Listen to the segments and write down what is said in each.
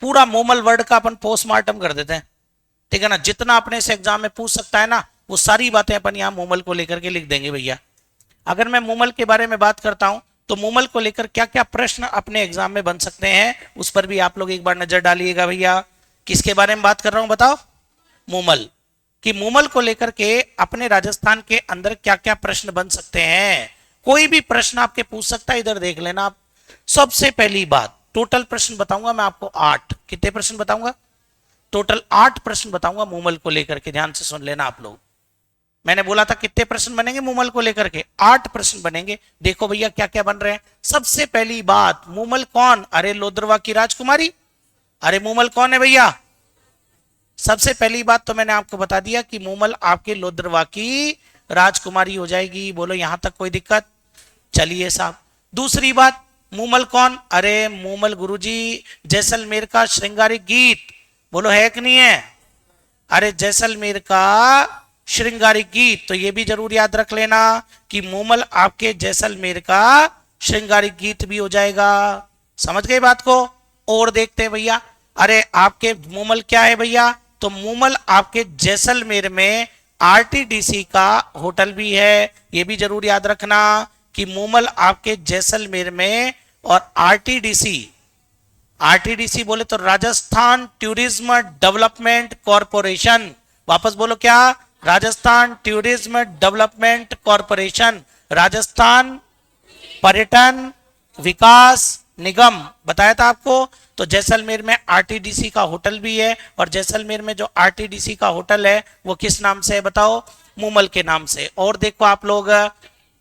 पूरा मूमल वर्ड का अपन पोस्टमार्टम कर देते हैं, ठीक है ना। जितना अपने से एग्जाम में पूछ सकता है ना, वो सारी बातें अपन यहाँ मूमल को लेकर के लिख देंगे भैया। अगर मैं मूमल के बारे में बात करता हूं तो मूमल को लेकर क्या क्या प्रश्न अपने एग्जाम में बन सकते हैं, उस पर भी आप लोग एक बार नजर डालिएगा भैया। किसके बारे में बात कर रहा हूं बताओ? मूमल। कि मूमल को लेकर के अपने राजस्थान के अंदर क्या क्या प्रश्न बन सकते हैं। कोई भी प्रश्न आपके पूछ सकता है, इधर देख लेना आप। सबसे पहली बात, टोटल प्रश्न बताऊंगा मैं आपको 8। कितने प्रश्न बताऊंगा? टोटल 8 प्रश्न बताऊंगा मूमल को लेकर के, ध्यान से सुन लेना आप लोग। मैंने बोला था कितने प्रश्न बनेंगे मूमल को लेकर के? 8 प्रश्न बनेंगे। देखो भैया क्या क्या बन रहे हैं। सबसे पहली बात, मूमल कौन? अरे लोद्रवा की राजकुमारी। अरे मूमल कौन है भैया? सबसे पहली बात तो मैंने आपको बता दिया कि मूमल आपके लोद्रवा की राजकुमारी हो जाएगी। बोलो यहां तक कोई दिक्कत? चलिए साहब। दूसरी बात, मूमल कौन? अरे मूमल गुरुजी जैसलमेर का श्रृंगारिक गीत। बोलो है कि नहीं है? अरे जैसलमेर का श्रृंगारिक गीत, तो ये भी जरूर याद रख लेना कि मूमल आपके जैसलमेर का श्रृंगारिक गीत भी हो जाएगा। समझ गए बात को? और देखते हैं भैया। अरे आपके मूमल क्या है भैया? तो मूमल आपके जैसलमेर में आरटीडीसी का होटल भी है, ये भी जरूर याद रखना कि मूमल आपके जैसलमेर में और आरटीडीसी, आरटीडीसी बोले तो राजस्थान टूरिज्म डेवलपमेंट कॉरपोरेशन। वापस बोलो क्या? Rajasthan tourism development corporation, Rajasthan पर्यटन विकास निगम, बताया था आपको। तो जैसलमेर में आरटीडीसी का होटल भी है, और जैसलमेर में जो आरटीडीसी का होटल है वो किस नाम से है बताओ? मूमल के नाम से। और देखो आप लोग,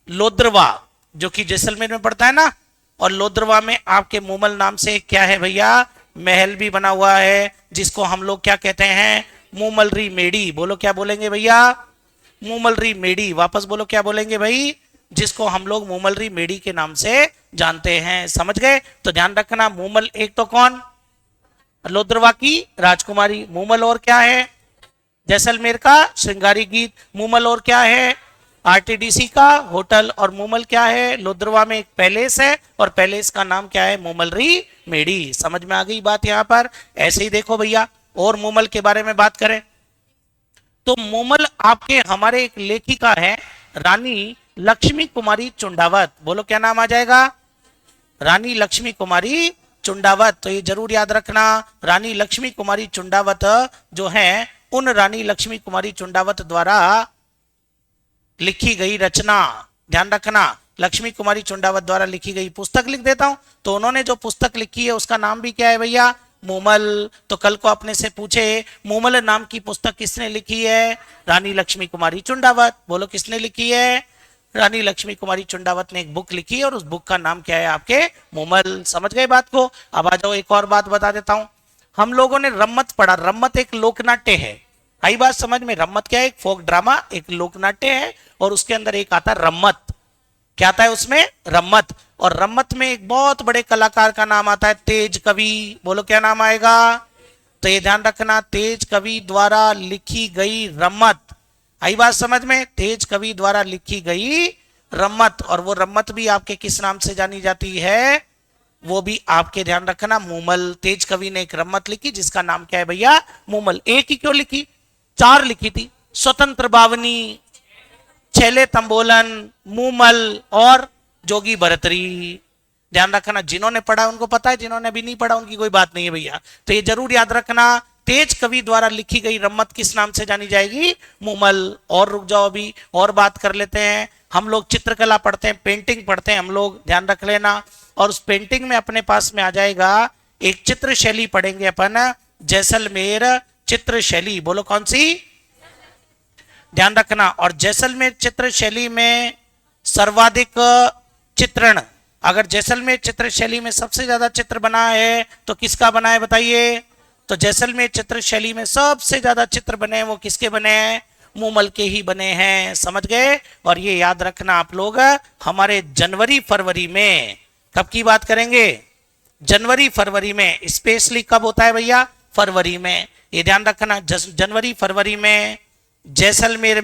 लोद्रवा जो कि जैसलमेर में पड़ता है ना, और लोद्रवा में आपके मूमल नाम से क्या है भैया? महल भी बना हुआ है, जिसको हम लोग क्या कहते हैं? मूमलरी मेडी। बोलो क्या बोलेंगे भैया? मूमलरी मेडी। वापस बोलो क्या बोलेंगे भाई? जिसको हम लोग मूमलरी मेडी के नाम से जानते हैं। समझ गए? तो ध्यान रखना, मूमल एक तो कौन? लोद्रवा की राजकुमारी। मूमल और क्या है? जैसलमेर का श्रृंगारी गीत। मूमल और क्या है? आरटीडीसी का होटल। और मूमल क्या है? लोद्रवा में एक पैलेस है, और पैलेस का नाम क्या है? मूमलरी मेडी। समझ में आ गई बात यहां पर? ऐसे ही देखो भैया, और मूमल के बारे में बात करें तो मूमल आपके हमारे एक लेखिका है, रानी लक्ष्मी कुमारी चुंडावत। बोलो क्या नाम आ जाएगा? रानी लक्ष्मी कुमारी चुंडावत। तो ये जरूर याद रखना, रानी लक्ष्मी कुमारी चुंडावत जो है, उन रानी लक्ष्मी कुमारी चुंडावत द्वारा लिखी गई रचना, ध्यान रखना, लक्ष्मी कुमारी चुंडावत द्वारा लिखी गई पुस्तक लिख देता हूं। तो उन्होंने जो पुस्तक लिखी है उसका नाम भी क्या है भैया? मूमल। तो कल को अपने से पूछे मूमल नाम की पुस्तक किसने लिखी है? रानी लक्ष्मी कुमारी चुंडावत। बोलो किसने लिखी है? रानी लक्ष्मी कुमारी चुंडावत ने एक बुक लिखी है, और उस बुक का नाम क्या है आपके? मूमल। समझ गए बात को? अब आ जाओ, एक और बात बता देता हूं। हम लोगों ने रम्मत पढ़ा। रम्मत एक लोकनाट्य है, आई बात समझ में? रम्मत क्या है? एक फोक ड्रामा, एक लोकनाट्य है, और उसके अंदर एक आता है रम्मत। क्या आता है उसमें? रम्मत। और रम्मत में एक बहुत बड़े कलाकार का नाम आता है तेज कवि। बोलो क्या नाम आएगा? तो ये ध्यान रखना, तेज कवि द्वारा लिखी गई रम्मत। आई बात समझ में? तेज कवि द्वारा लिखी गई रम्मत। और वो रम्मत भी आपके किस नाम से जानी जाती है? वो भी आपके ध्यान रखना, मूमल। तेज कवि ने एक रम्मत लिखी जिसका नाम क्या है भैया? मूमल। एक ही क्यों लिखी? 4 लिखी थी। स्वतंत्र बावनी, छेले तंबोलन, मूमल और जोगी भरतरी। ध्यान रखना, जिन्होंने पढ़ा उनको पता है, जिन्होंने अभी नहीं पढ़ा उनकी कोई बात नहीं है भैया। तो ये जरूर याद रखना, तेज कवि द्वारा लिखी गई रम्मत किस नाम से जानी जाएगी? मूमल। और रुक जाओ, अभी और बात कर लेते हैं। हम लोग चित्रकला पढ़ते हैं, पेंटिंग पढ़ते हैं हम लोग, ध्यान रख लेना। और उस पेंटिंग में अपने पास में आ जाएगा एक चित्र शैली पढ़ेंगे अपन, जैसलमेर चित्र शैली। बोलो कौन सी? ध्यान रखना। और जैसलमेर चित्र शैली में सर्वाधिक चित्रण, अगर जैसलमेर चित्र शैली में सबसे ज्यादा चित्र बना है तो किसका बना है बताइए? तो जैसलमेर चित्र शैली में सबसे ज्यादा चित्र बने हैं वो किसके बने हैं? मूमल के ही बने हैं। समझ गए? और ये याद रखना आप लोग, हमारे जनवरी फरवरी में, कब की बात करेंगे? जनवरी फरवरी में। स्पेशली कब होता है भैया? फरवरी में। ये ध्यान रखना, जनवरी फरवरी में जैसलमेर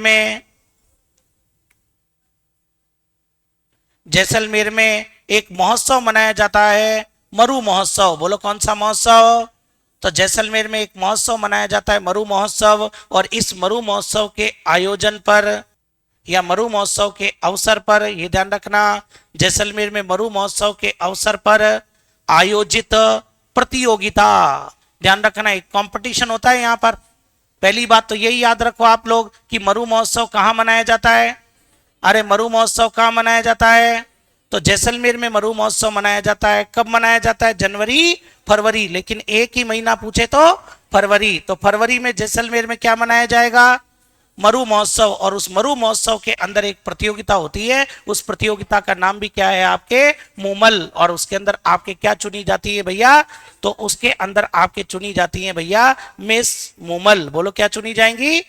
में एक महोत्सव मनाया जाता है, मरु महोत्सव। बोलो कौन सा महोत्सव? तो जैसलमेर में एक महोत्सव मनाया जाता है, मरु महोत्सव, और इस मरु महोत्सव के आयोजन पर या मरु महोत्सव के अवसर पर, ये ध्यान रखना, जैसलमेर में मरु महोत्सव के अवसर पर आयोजित प्रतियोगिता, ध्यान रखना एक कंपटीशन होता है यहाँ पर। पहली बात तो यही याद रखो आप लोग कि मरु महोत्सव कहाँ मनाया जाता है। अरे मरु महोत्सव कहाँ मनाया जाता है? तो जैसलमेर में मरु महोत्सव मनाया जाता है। कब मनाया जाता है? जनवरी फरवरी, लेकिन एक ही महीना पूछे तो फरवरी। तो फरवरी में जैसलमेर में क्या मनाया जाएगा? मरु महोत्सव। और उस मरु महोत्सव के अंदर एक प्रतियोगिता होती है, उस प्रतियोगिता का नाम भी क्या है आपके? मूमल। और उसके अंदर आपके क्या चुनी जाती है भैया? तो उसके अंदर आपके चुनी जाती है भैया मिस मूमल। बोलो क्या चुनी जाएंगी?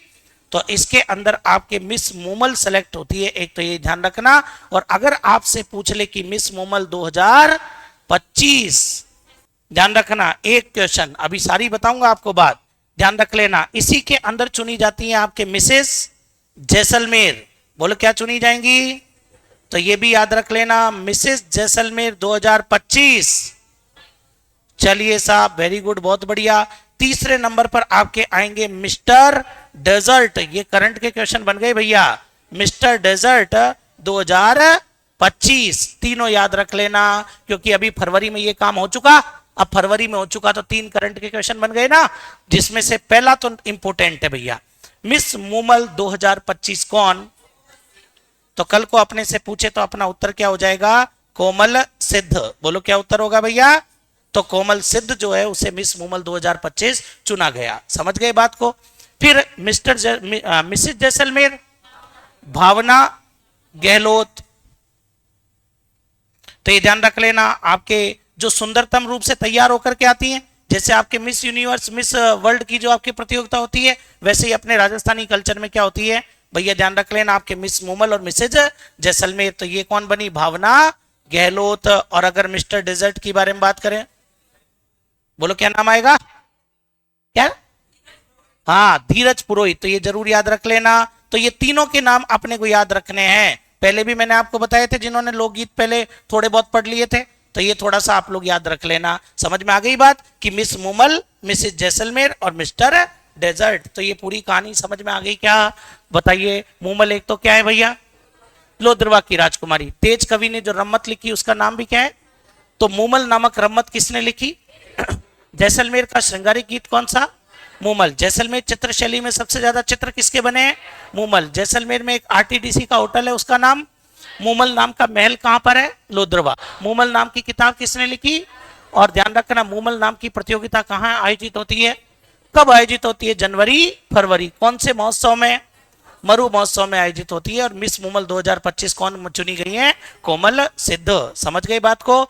तो इसके अंदर आपके मिस मूमल सेलेक्ट होती है, एक तो ये ध्यान रखना। और अगर आपसे पूछ ले कि मिस मूमल 2025, ध्यान रखना एक क्वेश्चन, अभी सारी बताऊंगा आपको बात, ध्यान रख लेना। इसी के अंदर चुनी जाती है आपके मिसेस जैसलमेर। बोलो क्या चुनी जाएंगी? तो ये भी याद रख लेना, मिसेस जैसलमेर 2025। चलिए साहब, वेरी गुड, बहुत बढ़िया। तीसरे नंबर पर आपके आएंगे मिस्टर डेजर्ट। ये करंट के क्वेश्चन बन गए भैया। मिस्टर डेजर्ट 2025, तीनों याद रख लेना, क्योंकि अभी फरवरी में ये काम हो चुका। अब फरवरी में हो चुका तो 3 करंट के क्वेश्चन बन गए ना, जिसमें से पहला तो इंपोर्टेंट है भैया, मिस मूमल 2025 कौन? तो कल को अपने से पूछे तो अपना उत्तर क्या हो जाएगा? कोमल सिद्ध। बोलो क्या उत्तर होगा भैया? तो कोमल सिद्ध जो है उसे मिस मूमल 2025 चुना गया। समझ गए बात को? फिर मिसेस जैसलमेर भावना गहलोत। तो ये ध्यान रख लेना, आपके जो सुंदरतम रूप से तैयार होकर के आती हैं, जैसे आपके मिस यूनिवर्स, मिस वर्ल्ड की जो आपकी प्रतियोगिता होती है, वैसे ही अपने राजस्थानी कल्चर में क्या होती है भैया? ध्यान रख लेना, आपके मिस मूमल और मिसेज जैसलमेर। तो ये कौन बनी? भावना गहलोत। और अगर मिस्टर डेजर्ट की बारे में बात करें, बोलो क्या नाम आएगा? क्या? हाँ, धीरज पुरोहित। तो ये जरूर याद रख लेना। तो ये तीनों के नाम अपने को याद रखने हैं। पहले भी मैंने आपको बताए थे, जिन्होंने लोकगीत पहले थोड़े बहुत पढ़ लिए थे, तो ये थोड़ा सा आप लोग याद रख लेना। समझ में आ गई बात कि मिस मूमल, मिसेस जैसलमेर और मिस्टर डेजर्ट। तो ये पूरी कहानी समझ में आ गई क्या? बताइए। मूमल एक तो क्या है भैया? लोद्रवा की राजकुमारी। तेज कवि ने जो रम्मत लिखी उसका नाम भी क्या है? तो मूमल नामक रम्मत किसने लिखी? जैसलमेर का श्रृंगारिक गीत कौन सा? मूमल। जैसलमेर चित्रशैली में सबसे ज्यादा चित्र किसके बने हैं? मूमल। जैसलमेर में एक आरटीडीसी का होटल है, उसका नाम मूमल। नाम का महल कहां पर है? लोद्रवा। मूमल नाम की किताब किसने लिखी? और ध्यान रखना, मूमल नाम की प्रतियोगिता कहां आयोजित होती है? कब आयोजित होती है? जनवरी फरवरी। कौन से महोत्सव में? मरु महोत्सव में आयोजित होती है। और मिस मूमल 2025 कौन चुनी गई है? कोमल सिद्ध। समझ गए बात को?